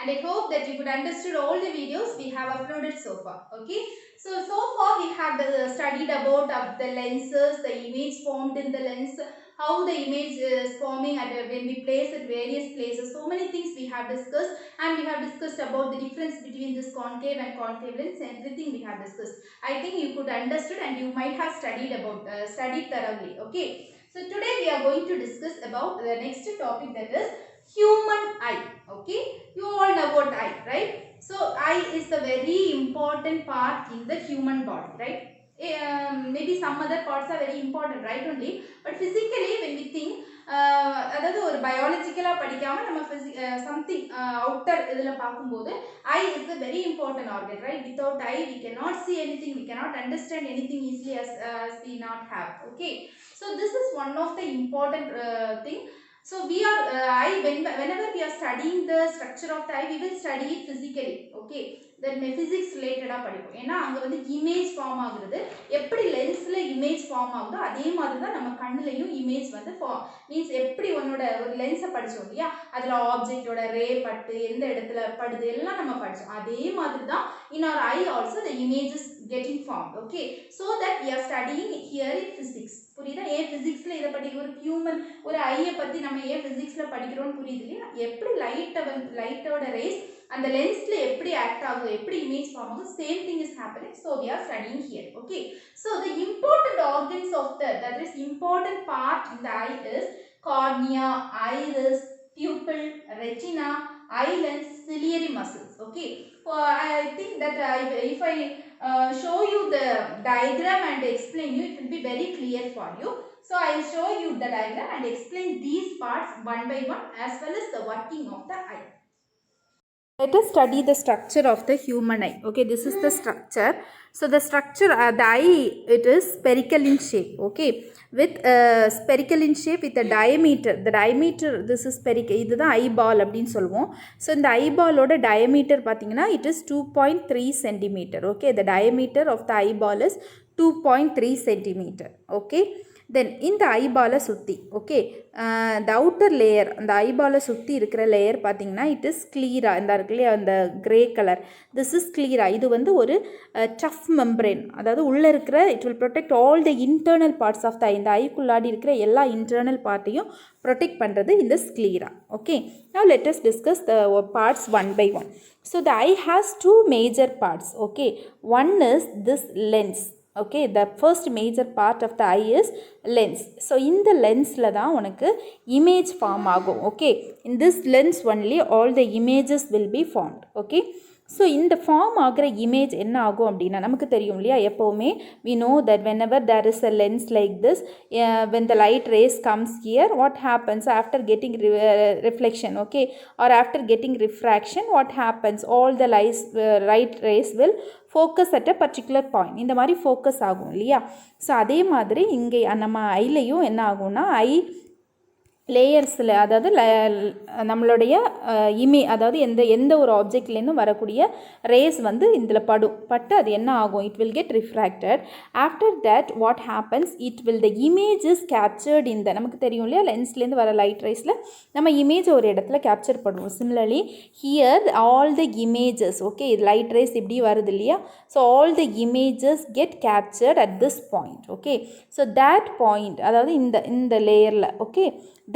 and I hope that you could understood all the videos we have uploaded so far. Okay, so far we have studied about the lenses, the image formed in the lens, how the image is forming at when we place at various places. So many things we have discussed, and we have discussed about the difference between this concave and concave lens. Everything we have discussed. I think you could understood and you might have studied about studied thoroughly. Okay. So today we are going to discuss about the next topic, that is human eye. Okay. You all know about eye, right? So eye is a very important part in the human body, right? Maybe some other parts are very important, right only, but physically when we think அதாவது ஒரு பயாலஜிக்கலாக படிக்காமல் நம்ம something outer இதில் பார்க்கும்போது ஐ is a very important organ, right? Without eye we cannot see anything, we cannot understand anything easily as we not have. Okay, so this is one of the important thing. So we are whenever we are studying the structure of the eye, we will study it physically. Okay, then physics related படிப்போம். ஏன்னா அங்க வந்து image form ஆகுறது எப்படி லென்ஸ்ல image form ஆகுதோ அதே மாதிரி தான் நம்ம கண்ணுலயும் இமேஜ் வந்து மீன்ஸ் எப்படி உன்னோட ஒரு லென்ஸை படிச்சோம் இல்லையா, அதுல ஆப்ஜெக்டோட ரே பட்டு எந்த இடத்துல படுது எல்லாம் நம்ம படிச்சோம். அதே மாதிரி தான் in our eye also the image is getting formed. Okay, so that we are studying here in physics. புரியுதா? ஏன் பிசிக்ஸ்ல இதை படி ஒரு ஹியூமன் ஒரு ஐயை பத்தி நம்ம ஏன் பிசிக்ஸ்ல படிக்கிறோம்னு புரியுது இல்லையா? எப்படி லைட்டோட ரேஸ் அந்த லென்ஸ்ல எப்படி ஆக்ட் ஆகும், எப்படி இமேஜ் ஃபார்ம் ஆகும், same thing is happening. So we are studying here. Okay, so the important organs of that is important part in the eye is cornea, iris, pupil, retina, eye lens, ciliary muscles. Okay, I think that if I show you the diagram and explain you, it will be very clear for you. So I will show you the diagram and explain these parts one by one as well as the working of the eye. Let us study the structure of the human eye. Okay, this is the structure. So the structure, the eye, it is spherical in shape. Okay, with spherical in shape with a diameter. The diameter, this is spherical. This is the eyeball அப்படினு சொல்வோம். So இந்த eyeball ஓட diameter பாத்தீங்கன்னா it is 2.3 cm. Okay, the diameter of the eyeball is 2.3 cm. Okay. Then இந்த ஐபாலை சுற்றி, okay, the outer layer, அந்த ஐபாலை சுற்றி இருக்கிற லேயர் பார்த்தீங்கன்னா இட் இஸ் கிளீரா, இந்த இருக்குல்லையே அந்த grey colour, this is sclera. இது வந்து ஒரு டஃப் மெம்பரேன், அதாவது உள்ளே இருக்கிற it will protect all the internal parts of the eye. இந்த ஐக்குள்ளாடி இருக்கிற எல்லா இன்டர்னல் பார்ட்டையும் ப்ரொடெக்ட் பண்ணுறது இந்த sclera. Okay, now let us discuss the parts one by one. So the eye has two major parts. Okay, one is this lens. Okay, the first major part of the eye is lens. So in the lens la da unakku image form agum. Okay, in this lens only all the images will be formed. Okay, so இந்த form ஆகிற image என்ன ஆகும் அப்படின்னா நமக்கு தெரியும் இல்லையா, எப்போவுமே we know that whenever there is a lens like this, when the light rays comes here, what happens after getting reflection, okay, or after getting refraction, what happens, all the light rays will focus at a particular point. இந்த மாதிரி focus ஆகும் இல்லையா. So அதே மாதிரி இங்கே நம்ம ஐலையும் என்ன ஆகும்னா ஐ லேயர்ஸில், அதாவது நம்மளுடைய அதாவது எந்த ஒரு ஆப்ஜெக்ட்லேருந்தும் வரக்கூடிய ரேஸ் வந்து இதில் பட்டு அது என்ன ஆகும், it will get refracted. After that what happens, it will the image is captured in the, நமக்கு தெரியும் இல்லையா, லென்ஸ்லேருந்து வர லைட் ரேஸில் நம்ம இமேஜ் ஒரு இடத்துல கேப்சர் பண்ணுவோம். Similarly here all the images, okay, light race இப்படி வருது இல்லையா, so all the images get captured at this point. Okay, so that point, அதாவது இந்த லேயரில், okay,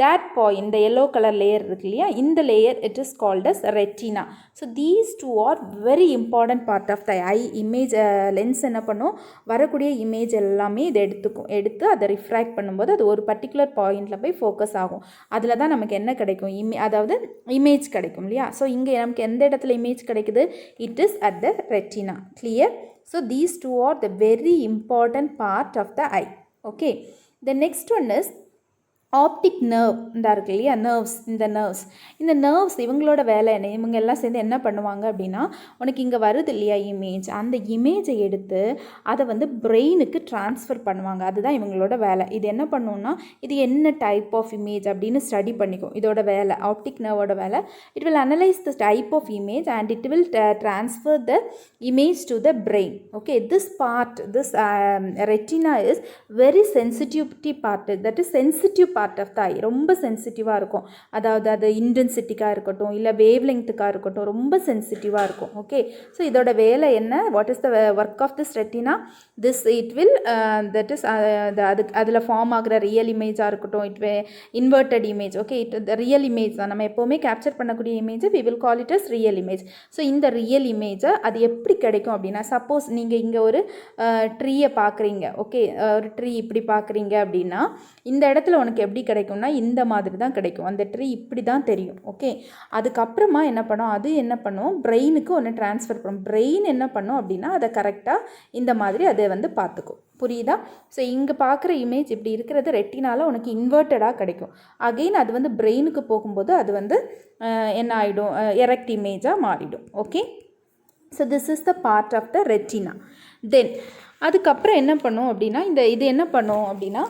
that point, the yellow color layer இருக்கு இல்லையா, இந்த layer it is called as retina. So these two are very important part of the eye. Image lens என்ன பண்ணும், வரக்கூடிய image எல்லாமே இதை எடுத்து அதை ரிஃப்ராக்ட் பண்ணும்போது அது ஒரு பர்டிகுலர் பாயிண்டில் போய் ஃபோக்கஸ் ஆகும். அதில் தான் நமக்கு என்ன கிடைக்கும், அதாவது இமேஜ் கிடைக்கும் இல்லையா. ஸோ இங்கே நமக்கு எந்த இடத்துல இமேஜ் கிடைக்குது, it is at the retina. Clear? So these two are the very important part of the eye. Okay, the next one is optic nerve. இந்த இருக்கு இல்லையா, இந்த நர்வ்ஸ் இவங்களோட வேலை என்ன, இவங்க எல்லாம் சேர்ந்து என்ன பண்ணுவாங்க அப்படின்னா, உனக்கு இங்கே வருது இல்லையா இமேஜ், அந்த இமேஜை எடுத்து அதை வந்து பிரெயினுக்கு ட்ரான்ஸ்ஃபர் பண்ணுவாங்க. அதுதான் இவங்களோட வேலை. இது என்ன பண்ணுன்னா, இது என்ன டைப் ஆஃப் இமேஜ் அப்படின்னு ஸ்டடி பண்ணிக்கும். இதோட வேலை, ஆப்டிக் நர்வோட வேலை, it will analyse the type of image and it will transfer the image to the brain. Okay, this part, this retina is very sensitivity part, that is sensitive part of the eye ரொம்ப சென்சிட்டிவாக இருக்கும். அதாவது அது இன்டென்சிட்டிக்காக இருக்கட்டும் இல்லை wave லெங்க்த்துக்காக இருக்கட்டும் ரொம்ப சென்சிட்டிவாக இருக்கும். ஓகே, ஸோ இதோட வேலை என்ன, what is the work of this retina? This it will that is அதில் ஃபார்ம் ஆகிற ரியல் இமேஜாக இருக்கட்டும், inverted image. Okay, real image தான் நம்ம எப்போவுமே கேப்சர் பண்ணக்கூடிய image we will call it as real image. So இந்த ரியல் இமேஜை அது எப்படி கிடைக்கும் அப்படின்னா, சப்போஸ் நீங்கள் இங்கே ஒரு ட்ரீயை பார்க்குறீங்க. ஓகே, ஒரு ட்ரீ இப்படி பார்க்குறீங்க அப்படின்னா இந்த இடத்துல உனக்கு எப்படி கிடைக்கும்னா இந்த மாதிரி தான் கிடைக்கும். அந்த ட்ரீ இப்படி தான் தெரியும். ஓகே, அதுக்கப்புறமா என்ன பண்ணும், அது என்ன பண்ணும், பிரெயினுக்கு ஒன்று ட்ரான்ஸ்ஃபர் பண்ணும். பிரெயின் என்ன பண்ணும் அப்படின்னா அதை கரெக்டாக இந்த மாதிரி அதை வந்து பார்த்துக்கும். புரியுதா? ஸோ இங்கே பார்க்குற இமேஜ் இப்படி இருக்கிறது ரெட்டினால உனக்கு இன்வெர்ட்டடாக கிடைக்கும். அகெயின் அது வந்து பிரெயினுக்கு போகும்போது அது வந்து என்ன ஆகிடும், எரெக்ட் இமேஜாக மாறிடும். Okay, so this is the part of the retina. Then அதுக்கப்புறம் என்ன பண்ணும் அப்படின்னா, இது என்ன பண்ணும் அப்படின்னா,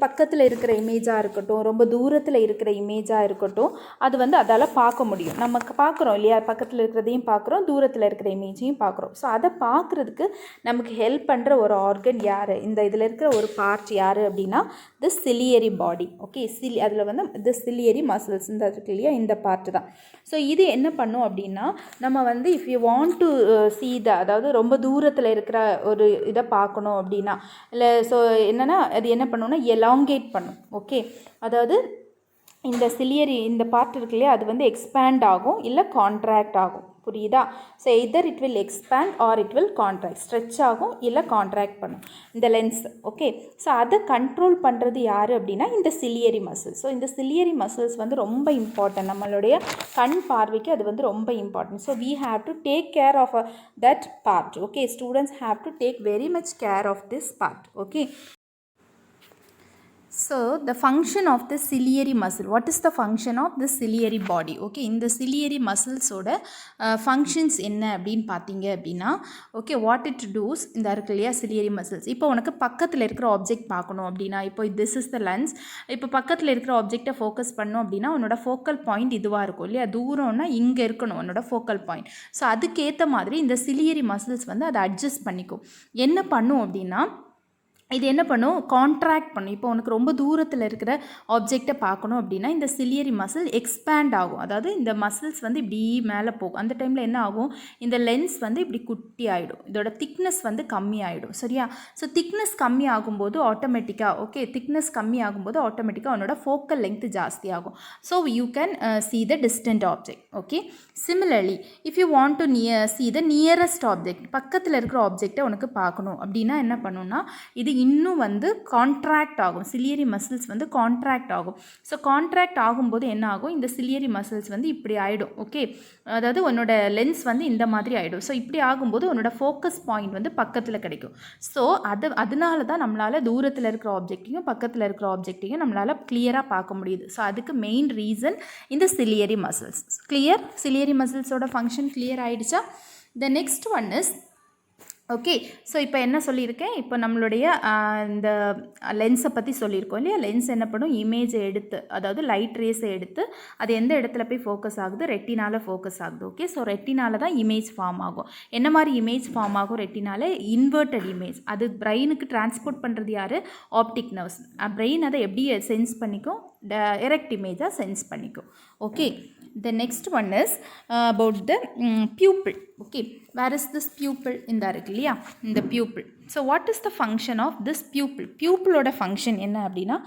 பக்கத்தில் இருக்கிற இமேஜாக இருக்கட்டும் ரொம்ப தூரத்தில் இருக்கிற இமேஜாக இருக்கட்டும் அது வந்து அதால் பார்க்க முடியும். நமக்கு பார்க்குறோம் இல்லையா, பக்கத்தில் இருக்கிறதையும் பார்க்குறோம் தூரத்தில் இருக்கிற இமேஜையும் பார்க்குறோம். ஸோ அதை பார்க்குறதுக்கு நமக்கு ஹெல்ப் பண்ணுற ஒரு ஆர்கன் யார், இந்த இதில் இருக்கிற ஒரு பார்ட் யார் அப்படின்னா தி சிலியரி பாடி. ஓகே, அதில் வந்து தி சிலியரி மசில்ஸ் இந்த இருக்கு இல்லையா, இந்த பார்ட்டு தான். ஸோ இது என்ன பண்ணும் அப்படின்னா, நம்ம வந்து if you want to see அதாவது ரொம்ப தூரத்தில் இருக்கிற ஒரு இதை பார்க்கணும் அப்படின்னா இல்லை, ஸோ என்னென்னா அது என்ன பண்ணுன்னா எலாங்கேட் பண்ணும். ஓகே, அதாவது இந்த சிலியரி இந்த பார்ட் இருக்கு இல்லையா அது வந்து எக்ஸ்பேண்ட் ஆகும் இல்லை கான்ட்ராக்ட் ஆகும். புரியுதா? So either it will expand R it will contract, stretch ஆகும் இல்லை கான்ட்ராக்ட் பண்ணும் இந்த லென்ஸ். ஓகே, ஸோ அதை கண்ட்ரோல் பண்ணுறது யார் அப்படின்னா இந்த சிலியரி மசில்ஸ். ஸோ இந்த சிலியரி மசில்ஸ் வந்து ரொம்ப இம்பார்ட்டன்ட், நம்மளுடைய கண் பார்வைக்கு அது வந்து ரொம்ப important. So we have to take care of that part. Okay, students have to take very much care of this part. Okay. So the function of the ciliary muscle, what is the function of the ciliary body? Okay, இந்த ciliary muscles ஓட functions என்ன அப்படின்னு பார்த்தீங்க அப்படின்னா, okay what it does, இந்த இருக்கு இல்லையா ciliary muscles. இப்போ உனக்கு பக்கத்தில் இருக்கிற ஆப்ஜெக்ட் பார்க்கணும் அப்படின்னா, இப்போ this is the lens, இப்போ பக்கத்தில் இருக்கிற ஆப்ஜெக்டை ஃபோக்கஸ் பண்ணோம் அப்படின்னா உன்னோட ஃபோக்கல் பாயிண்ட் இதுவாக இருக்கும் இல்லையா, தூரம்னா இங்கே இருக்கணும் உன்னோட ஃபோக்கல் பாயிண்ட். ஸோ அதுக்கேற்ற மாதிரி இந்த ciliary muscles வந்து அதை அட்ஜஸ்ட் பண்ணிக்கும். என்ன பண்ணும் அப்படின்னா இது என்ன பண்ணும், கான்ட்ராக்ட் பண்ணும். இப்போ உனக்கு ரொம்ப தூரத்தில் இருக்கிற ஆப்ஜெக்டை பார்க்கணும் அப்படின்னா இந்த சிலியரி மசில் எக்ஸ்பேண்ட் ஆகும். அதாவது இந்த மசில்ஸ் வந்து இப்படி மேலே போகும். அந்த டைமில் என்ன ஆகும், இந்த லென்ஸ் வந்து இப்படி குட்டி ஆகிடும், இதோட திக்னஸ் வந்து கம்மி ஆகிடும். சரியா? ஸோ திக்னஸ் கம்மி ஆகும்போது ஆட்டோமேட்டிக்காக, ஓகே, திக்னஸ் கம்மி ஆகும்போது ஆட்டோமேட்டிக்காக உன்னோட ஃபோக்கல் லென்த் ஜாஸ்தி ஆகும். So you can see the distant object. Okay, similarly if you want to see the nearest object, பக்கத்தில் இருக்கிற ஆப்ஜெக்டை உனக்கு பார்க்கணும் அப்படின்னா என்ன பண்ணுன்னா இது இன்னும் வந்து கான்ட்ராக்ட் ஆகும். சிலியரி மசில்ஸ் வந்து கான்ட்ராக்ட் ஆகும். ஸோ கான்ட்ராக்ட் ஆகும்போது என்ன ஆகும், இந்த சிலியரி மசில்ஸ் வந்து இப்படி ஆகிடும். ஓகே, அதாவது உன்னோட லென்ஸ் வந்து இந்த மாதிரி ஆகிடும். ஸோ இப்படி ஆகும்போது உன்னோட ஃபோக்கஸ் பாயிண்ட் வந்து பக்கத்தில் கிடைக்கும். ஸோ அதனால தான் நம்மளால் தூரத்தில் இருக்கிற ஆப்ஜெக்டையும் பக்கத்தில் இருக்கிற ஆப்ஜெக்டையும் நம்மளால் கிளியராக பார்க்க முடியுது. ஸோ அதுக்கு மெயின் ரீசன் இந்த சிலியரி மசில்ஸ். கிளியர்? சிலியரி மசில்ஸோட ஃபங்க்ஷன் கிளியர் ஆகிடுச்சா? The next one is, okay, so இப்போ என்ன சொல்லியிருக்கேன், இப்போ நம்மளுடைய இந்த லென்ஸை பற்றி சொல்லியிருக்கோம் இல்லையா. லென்ஸ் என்ன பண்ணும், இமேஜை எடுத்து, அதாவது லைட் ரேஸை எடுத்து அது எந்த இடத்துல போய் ஃபோக்கஸ் ஆகுது, ரெட்டினால ஃபோக்கஸ் ஆகுது. ஓகே, ஸோ ரெட்டினால தான் இமேஜ் ஃபார்ம் ஆகும். என்ன மாதிரி இமேஜ் ஃபார்ம் ஆகும் ரெட்டினால? Inverted image. அது பிரெயினுக்கு டிரான்ஸ்போர்ட் பண்ணுறது யார்? Optic nerves. பிரெயின் அதை எப்படி சென்ஸ் பண்ணிக்கும், எரெக்ட் இமேஜாக சென்ஸ் பண்ணிக்கும். Okay, the next one is about the pupil. Okay, where is this pupil? இந்த இருக்கு இல்லையா, இந்த pupil. So what is the function of this pupil? Pupil ஓட function என்ன அப்படின்னா,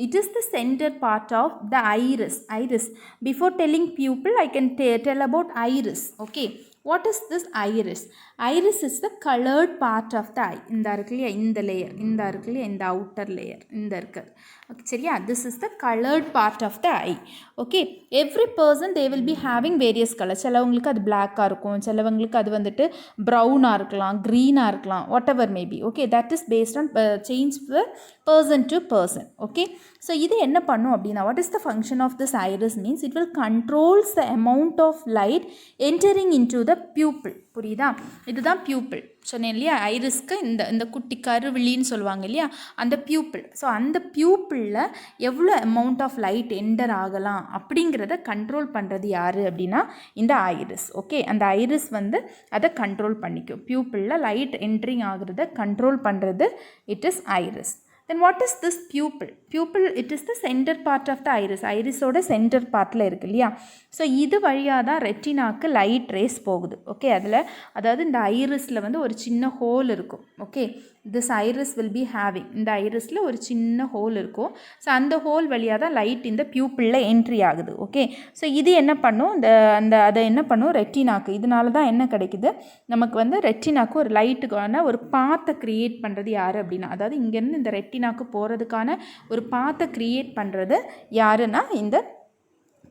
it is the center part of the iris. Before telling pupil I can tell about iris. Okay, what is this iris? Iris is the colored part of the eye. இந்த இருக்கு இல்லையா, இந்த layer, இந்த இருக்கு இல்லையா, இந்த அவுட்டர் லேயர், இந்த இருக்கு. ஓகே, சரியா? this is the colored part of the eye. Okay, every person they will be having various colors. சிலவங்களுக்கு அது பிளாக்காக இருக்கும், சிலவங்களுக்கு அது வந்துட்டு ப்ரௌனாக இருக்கலாம், க்ரீனாக இருக்கலாம், whatever maybe. Okay, that is based on change person to person. Okay, so இது என்ன பண்ணும் அப்படின்னா, what is the function of this iris means it will controls the amount of light entering into the pupil. புரியுதா? இதுதான் pupil சொன்னேன் இல்லையா. ஐரிஸ்க்கு இந்த குட்டி கருவிழின்னு சொல்லுவாங்க இல்லையா, அந்த பியூப்பிள். ஸோ அந்த பியூப்பிளில் எவ்வளோ அமௌண்ட் ஆஃப் லைட் என்டர் ஆகலாம் அப்படிங்கிறத கண்ட்ரோல் பண்ணுறது யார் அப்படின்னா இந்த ஐரிஸ். ஓகே, அந்த ஐரிஸ் வந்து அதை கண்ட்ரோல் பண்ணிக்கும். பியூப்பிளில் லைட் என்ட்ரிங் ஆகிறத கண்ட்ரோல் பண்ணுறது it is iris. Then what is this pupil? Pupil, it is the center part of the iris. Irisoட சென்டர் பார்ட்டில் இருக்கு இல்லையா. ஸோ இது வழியாக தான் ரெட்டினாக்கு லைட் ரேஸ் போகுது. ஓகே, அதில் அதாவது இந்த ஐரிஸில் வந்து ஒரு சின்ன ஹோல் இருக்கும். Okay, this iris will be having, இந்த ஐரிஸில் ஒரு சின்ன ஹோல் இருக்கும். ஸோ அந்த ஹோல் வழியாக தான் லைட் இந்த பியூப்பிளில் என்ட்ரி ஆகுது. ஓகே, ஸோ இது என்ன பண்ணும், அதை என்ன பண்ணும் ரெட்டினாக்கு, இதனால தான் என்ன கிடைக்குது நமக்கு வந்து ரெட்டினாக்கு ஒரு லைட்டுக்கான ஒரு பாத்தை க்ரியேட் பண்ணுறது யார் அப்படின்னா, அதாவது இங்கேருந்து இந்த ரெட்டினாக்கு போகிறதுக்கான ஒரு பாத்தை க்ரியேட் பண்ணுறது யாருன்னா இந்த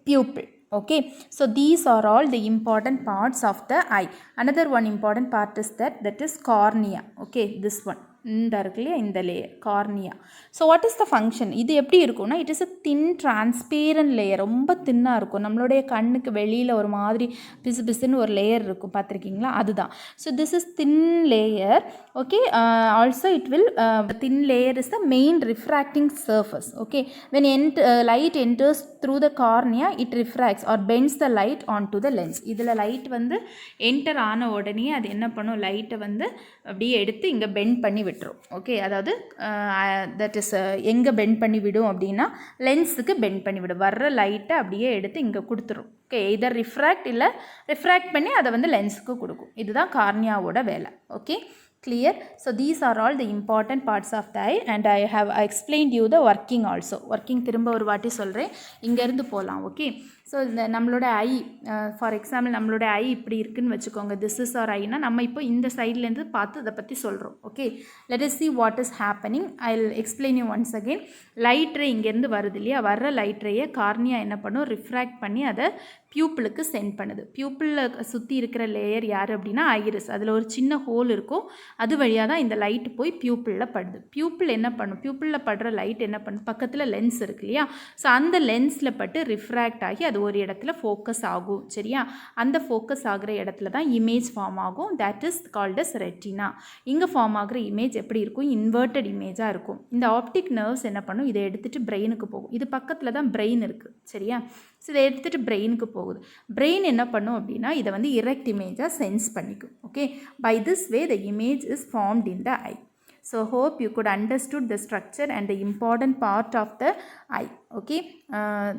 pupil. Okay, so these are all the important parts of the eye. Another one important part is that is cornea. Okay, this one இந்த இருக்கு இல்லையா, இந்த layer cornea. So what is the function? இது எப்படி இருக்கும்னா, it is a thin transparent layer, ரொம்ப தின்னாக இருக்கும். நம்மளுடைய கண்ணுக்கு வெளியில் ஒரு மாதிரி பிசு பிசுன்னு ஒரு லேயர் இருக்கும், பார்த்துருக்கீங்களா, அதுதான். So this is thin layer. Okay, also it will thin layer is the main refracting surface. Okay, when light enters through the cornea, it refracts or bends the light onto the lens. இதில் light வந்து enter ஆன உடனே அது என்ன பண்ணும், லைட்டை வந்து அப்படியே எடுத்து இங்கே பெண்ட் பண்ணி விட்டுரும். ஓகே, அதாவது தட் இஸ் எங்கே பெண்ட் பண்ணி விடும் அப்படின்னா லென்ஸுக்கு பெண்ட் பண்ணி விடும். வர்ற லைட்டை அப்படியே எடுத்து இங்கே கொடுத்துரும். ஓகே, இதர் ரிஃப்ராக்ட் இல்லை ரிஃப்ராக்ட் பண்ணி அதை வந்து லென்ஸுக்கு கொடுக்கும். இதுதான் கார்னியாவோட வேலை. Okay, clear? So these are all the important parts of the eye and I have explained you the working also. working திரும்ப ஒரு வாட்டி சொல்கிறேன், இங்கேருந்து போகலாம். ஓகே, ஸோ இந்த நம்மளோட ஐ, ஃபார் எக்ஸாம்பிள் நம்மளோட ஐ இப்படி இருக்குதுன்னு வச்சுக்கோங்க. திஸ் இஸ் ஆர் ஐனா நம்ம இப்போ இந்த சைட்லேருந்து பார்த்து இதை பற்றி சொல்கிறோம். Okay, let us see what is happening. I will explain you once again. Light ray இங்கேருந்து வருது இல்லையா, வர்ற லைட் ரேயை கார்னியா என்ன பண்ணும், ரிஃப்ராக்ட் பண்ணி அதை பியூப்பிளுக்கு சென்ட் பண்ணுது. பியூப்பிளில் சுற்றி இருக்கிற லேயர் யார் அப்படின்னா ஐரிஸ். அதில் ஒரு சின்ன ஹோல் இருக்கும், அது வழியாக தான் இந்த லைட் போய் பியூப்பிளில் படுது. பியூப்பிள் என்ன பண்ணும், பியூப்பிளில் படுற லைட் என்ன பண்ணும், பக்கத்தில் லென்ஸ் இருக்கு இல்லையா, ஸோ அந்த லென்ஸில் பட்டு ரிஃப்ராக்ட் ஆகி அது ஒரு இடத்துல ஃபோக்கஸ் ஆகும். சரியா, அந்த ஃபோக்கஸ் ஆகிற இடத்துல தான் இமேஜ் ஃபார்ம் ஆகும். That is called as retina. இங்கே ஃபார்ம் ஆகிற இமேஜ் எப்படி இருக்கும், இன்வெர்டட் இமேஜாக இருக்கும். இந்த ஆப்டிக் நர்வ்ஸ் என்ன பண்ணும், இதை எடுத்துகிட்டு பிரெயினுக்கு போகும். இது பக்கத்தில் தான் பிரெயின் இருக்குது. சரியா, ஸோ இதை எடுத்துகிட்டு பிரெயினுக்கு போகுது. பிரெயின் என்ன பண்ணும் அப்படின்னா இதை வந்து இரக்ட் இமேஜாக சென்ஸ் பண்ணிக்கும். Okay, by this way the image is formed in the eye. So hope you could understood the structure and the important part of the eye. Okay,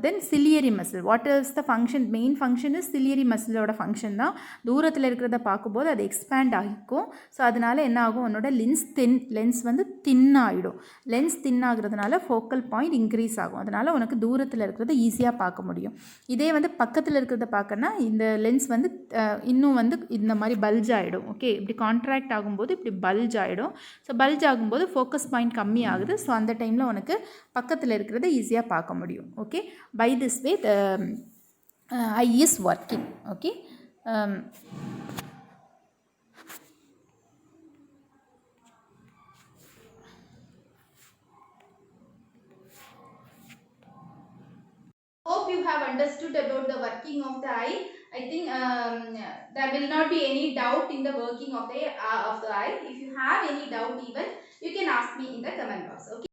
then ciliary muscle, what is the function? Main function is ciliary muscle ஓட function தான். தூரத்தில் இருக்கிறத பார்க்கும்போது அது expand ஆகிக்கும். So அதனால் என்ன ஆகும், உன்னோட லென்ஸ் வந்து தின் ஆகிடும். லென்ஸ் தின் ஆகிறதுனால ஃபோக்கல் பாயிண்ட் இன்க்ரீஸ் ஆகும். அதனால் உனக்கு தூரத்தில் இருக்கிறத ஈஸியாக பார்க்க முடியும். இதே வந்து பக்கத்தில் இருக்கிறத பார்க்கணுன்னா இந்த லென்ஸ் வந்து இன்னும் வந்து இந்த மாதிரி பல்ஜ் ஆகிடும். ஓகே, இப்படி கான்ட்ராக்ட் ஆகும்போது இப்படி பல்ஜ் ஆகிடும். ஸோ பல்ஜ் ஆகும்போது ஃபோக்கஸ் பாயிண்ட் கம்மி ஆகுது. ஸோ அந்த டைமில் உனக்கு பக்கத்தில் இருக்கிறத ஈஸியாக பார்க்க முடியும். Okay, by this way the eye is working. Okay, hope you have understood about the working of the eye. I think there will not be any doubt in the working of the eye. If you have any doubt even, you can ask me in the comment box. Okay.